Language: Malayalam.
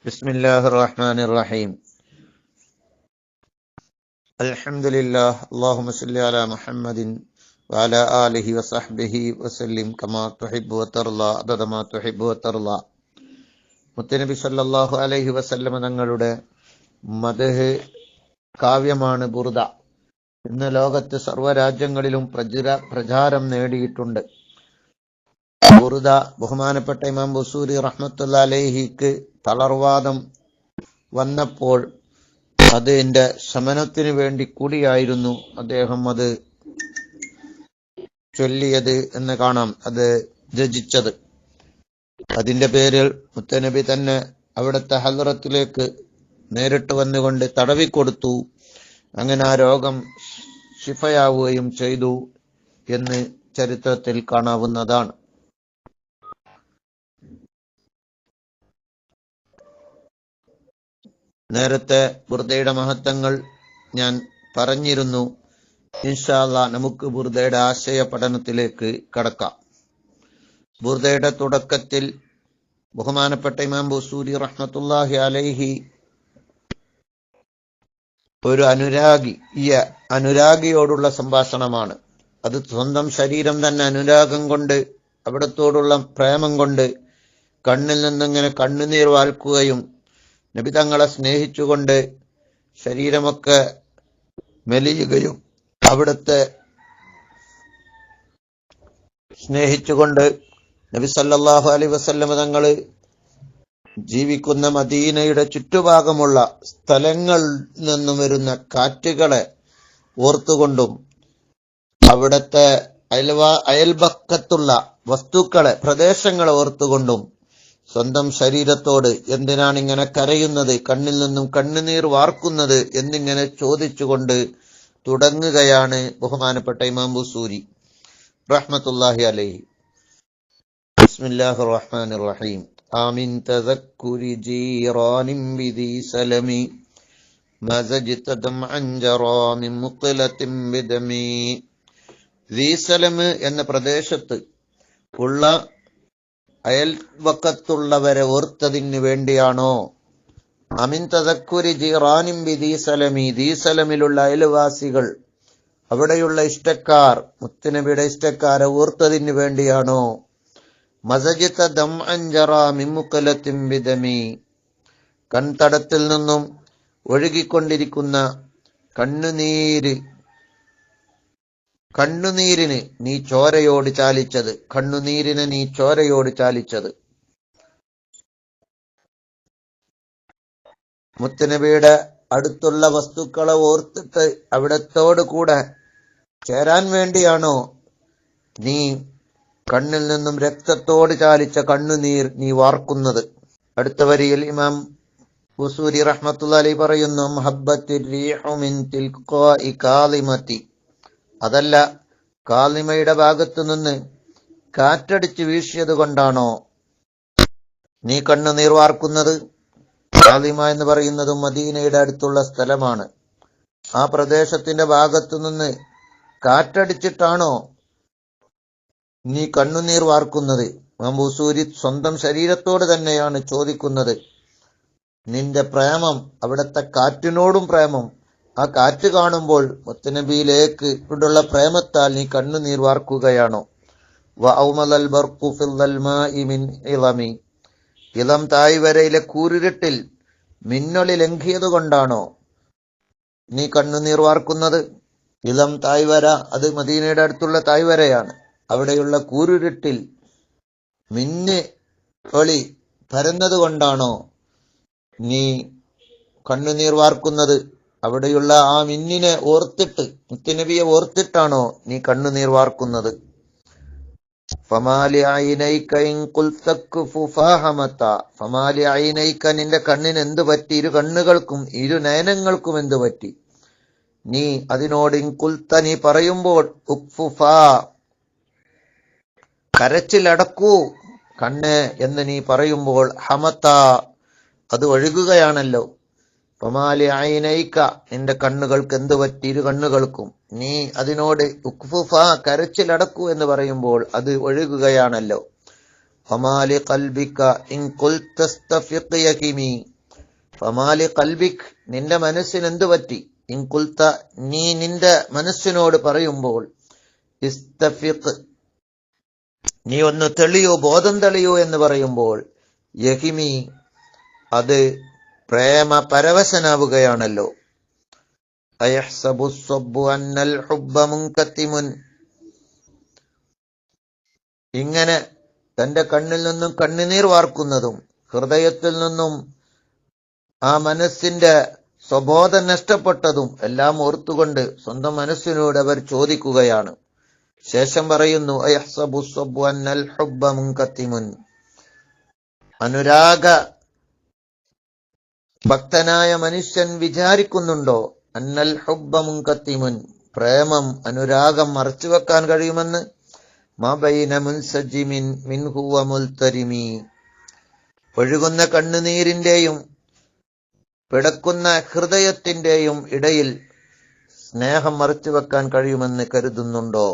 ബിസ്മില്ലാഹിർ റഹ്മാനിർ റഹീം. അൽഹംദുലില്ലാഹ്. അല്ലാഹുമ്മ സ്വല്ലി അലാ മുഹമ്മദിൻ വഅലാ ആലിഹി വസഹ്ബിഹി വസല്ലിം കമാ തുഹിബ്ബു വതർളാ അദദ മാ തുഹിബ്ബു വതർളാ. മുത്തനബി സല്ലല്ലാഹു അലൈഹി വസല്ലം തങ്ങളുടെ മദ്ഹ് കാവ്യമാണ് ബുർദ. ഇന്ന് ലോകത്ത് സർവ്വരാജ്യങ്ങളിലും പ്രചാരം നേടിയിട്ടുണ്ട്. ബുർദ ബഹുമാനപ്പെട്ട ഇമാം ബുസൂരി റഹ്മത്തുള്ളാഹി അലൈഹിക്ക് തളർവാദം വന്നപ്പോൾ അതിന്റെ ശമനത്തിന് വേണ്ടി കൂടിയായിരുന്നു അദ്ദേഹം അത് ചൊല്ലിയത് എന്ന് കാണാം, അത് രചിച്ചത്. അതിന്റെ പേരിൽ മുത്തനബി തന്നെ അവിടുത്തെ ഹദ്റത്തിലേക്ക് നേരിട്ട് വന്നുകൊണ്ട് തടവിക്കൊടുത്തു. അങ്ങനെ ആ രോഗം ശിഫയാവുകയും ചെയ്തു എന്ന് ചരിത്രത്തിൽ കാണാവുന്നതാണ്. നേരത്തെ ബുർദയുടെ മഹത്വങ്ങൾ ഞാൻ പറഞ്ഞിരുന്നു. ഇൻഷാ അല്ലാഹ് നമുക്ക് ബുർദയുടെ ആശയ പഠനത്തിലേക്ക് കടക്കാം. ബുർദയുടെ തുടക്കത്തിൽ ബഹുമാനപ്പെട്ട ഇമാം ബുസൂരി റഹ്മത്തുള്ളാഹി അലൈഹി ഒരു അനുരാഗിയോടുള്ള സംഭാഷണമാണ്. അത് സ്വന്തം ശരീരം തന്നെ അനുരാഗം കൊണ്ട്, അവിടത്തോടുള്ള പ്രേമം കൊണ്ട് കണ്ണിൽ നിന്നിങ്ങനെ കണ്ണുനീർ വാൽക്കുകയും നബി തങ്ങളെ സ്നേഹിച്ചുകൊണ്ട് ശരീരമൊക്കെ മെലിയുകയും അവിടുത്തെ സ്നേഹിച്ചുകൊണ്ട് നബി സല്ലല്ലാഹു അലൈഹി വസല്ലം തങ്ങൾ ജീവിക്കുന്ന മദീനയുടെ ചുറ്റുഭാഗമുള്ള സ്ഥലങ്ങളിൽ നിന്നും വരുന്ന കാറ്റുകളെ ഓർത്തുകൊണ്ടും അവിടുത്തെ അയൽപക്കത്തുള്ള വസ്തുക്കളെ, പ്രദേശങ്ങളെ ഓർത്തുകൊണ്ടും സ്വന്തം ശരീരത്തോട് എന്തിനാണ് ഇങ്ങനെ കരയുന്നത്, കണ്ണിൽ നിന്നും കണ്ണുനീർ വാർക്കുന്നത് എന്നിങ്ങനെ ചോദിച്ചുകൊണ്ട് തുടങ്ങുകയാണ് ബഹുമാനപ്പെട്ട ഇമാം ബുസൂരി റഹ്മത്തുള്ളാഹി അലൈഹി. ബിസ്മില്ലാഹിർ റഹ്മാനിർ റഹീം. ആമിൻ തദക്കുരി ജീറാനിൻ ബിദി സലമി മസജ്ത ദംഅൻ ജറാ മിൻ മുഖ്ലത്തിൻ ബിദമി. ദീ സലം എന്ന പ്രദേശത്ത് ഉള്ള അയൽവക്കത്തുള്ളവരെ ഓർത്തതിന് വേണ്ടിയാണോ? അമിൻ തദക്കുരി ജീറാനിൻ ബിദി സലമി, ദീസലമിലുള്ള അയൽവാസികൾ, അവിടെയുള്ള ഇഷ്ടക്കാർ, മുത്തുനബിയുടെ ഇഷ്ടക്കാരെ ഓർത്തതിന് വേണ്ടിയാണോ? മസജ്ത ദംഅൻ ജറാ മിൻ മുഖ്ലത്തിൻ ബിദമി, കൺതടത്തിൽ നിന്നും ഒഴുകിക്കൊണ്ടിരിക്കുന്ന കണ്ണുനീരിന് നീ ചോരയോട് ചാലിച്ചത്, കണ്ണുനീരിനെ നീ ചോരയോട് ചാലിച്ചത്. മുത്തുനബിയുടെ അടുത്തുള്ള വസ്തുക്കളെ ഓർത്തിട്ട് അവിടത്തോട് കൂടെ ചേരാൻ വേണ്ടിയാണോ നീ കണ്ണിൽ നിന്നും രക്തത്തോട് ചാലിച്ച കണ്ണുനീർ നീ വാർക്കുന്നത്? അടുത്ത വരിയിൽ ഇമാം ബുസൂരി റഹ്മത്തുള്ളാഹി അലൈഹി പറയുന്നു, മഹബ്ബത്തിർ റീഹു മിൻ തിൽഖാഇ കാളിമതി, അതല്ല കാളിമയുടെ ഭാഗത്തു നിന്ന് കാറ്റടിച്ച് വീശിയത് കൊണ്ടാണോ നീ കണ്ണുനീർ വാർക്കുന്നത്? കാളിമ എന്ന് പറയുന്നതും മദീനയുടെ അടുത്തുള്ള സ്ഥലമാണ്. ആ പ്രദേശത്തിന്റെ ഭാഗത്തു നിന്ന് കാറ്റടിച്ചിട്ടാണോ നീ കണ്ണുനീർ വാർക്കുന്നത്? ഇമാം ബുസൂരി സ്വന്തം ശരീരത്തോട് തന്നെയാണ് ചോദിക്കുന്നത്. നിന്റെ പ്രേമം, അവിടുത്തെ കാറ്റിനോടും പ്രേമം, ആ കാറ്റ് കാണുമ്പോൾ മുത്തുനബിയിലേക്ക് ഉള്ള പ്രേമത്താൽ നീ കണ്ണുനീർ വാർക്കുകയാണോ? വഅൗമലൽ ബർഖു ഫിൽ ദൽമാഇ മിൻ ഇളമി, ഇളം തായ്വരയിലെ കൂരിരുട്ടിൽ മിന്നൊളി ലംഘിയത് കൊണ്ടാണോ നീ കണ്ണുനീർ വാർക്കുന്നത്? ഇളം തായ്വര, അത് മദീനയുടെ അടുത്തുള്ള തായ്വരയാണ്. അവിടെയുള്ള കൂരിരുട്ടിൽ മിന്ന് ഒളി പരന്നത് കൊണ്ടാണോ നീ കണ്ണുനീർ വാർക്കുന്നത്? അവിടെയുള്ള ആ മിന്നിനെ ഓർത്തിട്ട്, മുത്തുനബിയെ ഓർത്തിട്ടാണോ നീ കണ്ണുനീർ വാർക്കുന്നത്? ഫമാലി ഐനൈക ഇൻ ഖുൽതക്ഫു ഫഹമത, ഫമാലി ഐനൈക, നിന്റെ കണ്ണിന് എന്തു പറ്റി? ഇരു കണ്ണുകൾക്കും, ഇരു നയനങ്ങൾക്കും എന്തു പറ്റി? നീ അതിനോട് ഇൻ ഖുൽത, നീ പറയുമ്പോൾ, ഉഖ്ഫുഫ, കരച്ചിലടക്കൂ കണ്ണ് എന്ന് നീ പറയുമ്പോൾ, ഹമത, അത് ഒഴുകുകയാണല്ലോ. ഫമാലി ഐനൈക, നിന്റെ കണ്ണുകൾക്ക് എന്തു പറ്റി? ഇരു കണ്ണുകൾക്കും. നീ അതിനോട് ഉഖ്ഫുഫ, കരച്ചിലടക്കൂ എന്ന് പറയുമ്പോൾ അത് ഒഴുകുകയാണല്ലോ. ഫമാലി ഖൽബിക ഇൻ ഖുൽതസ്തഫിഖ് യകിമി, ഫമാലി ഖൽബിക്, നിന്റെ മനസ്സിന് എന്തു പറ്റി? ഇൻകുൽത്ത, നീ നിന്റെ മനസ്സിനോട് പറയുമ്പോൾ ഇസ്തഫിഖ്, നീ ഒന്ന് തെളിയൂ, ബോധം തെളിയൂ എന്ന് പറയുമ്പോൾ യഹിമി, അത് പ്രേമ പരവശനാവുകയാണല്ലോ. അയഹ്സബു സ്വബ്ബു അന്നൽ ഹുബ്ബ മുൻകത്തിമുൻ, ഇങ്ങനെ തന്റെ കണ്ണിൽ നിന്നും കണ്ണുനീർ വാർക്കുന്നതും ഹൃദയത്തിൽ നിന്നും ആ മനസ്സിന്റെ സ്വബോധം നഷ്ടപ്പെട്ടതും എല്ലാം ഓർത്തുകൊണ്ട് സ്വന്തം മനസ്സിനോട് അവർ ചോദിക്കുകയാണ്. ശേഷം പറയുന്നു, അയഹ്സബു സ്വബ്ബു അന്നൽ ഹുബ്ബ മുൻകത്തിമുൻ, അനുരാഗ ഭക്തനായ മനുഷ്യൻ വിചാരിക്കുന്നുണ്ടോ, അന്നൽ ഹുബ്ബ മുൻകത്തിമുൻ, പ്രേമം അനുരാഗം മറച്ചുവെക്കാൻ കഴിയുമെന്ന്. മബൈന മുൻസജിമിൻ മിൻഹു വമുൽതരിമി, ഒഴുകുന്ന കണ്ണുനീരിന്റെയും പിടക്കുന്ന ഹൃദയത്തിന്റെയും ഇടയിൽ സ്നേഹം മറച്ചുവെക്കാൻ കഴിയുമെന്ന് കരുതുന്നുണ്ടോ?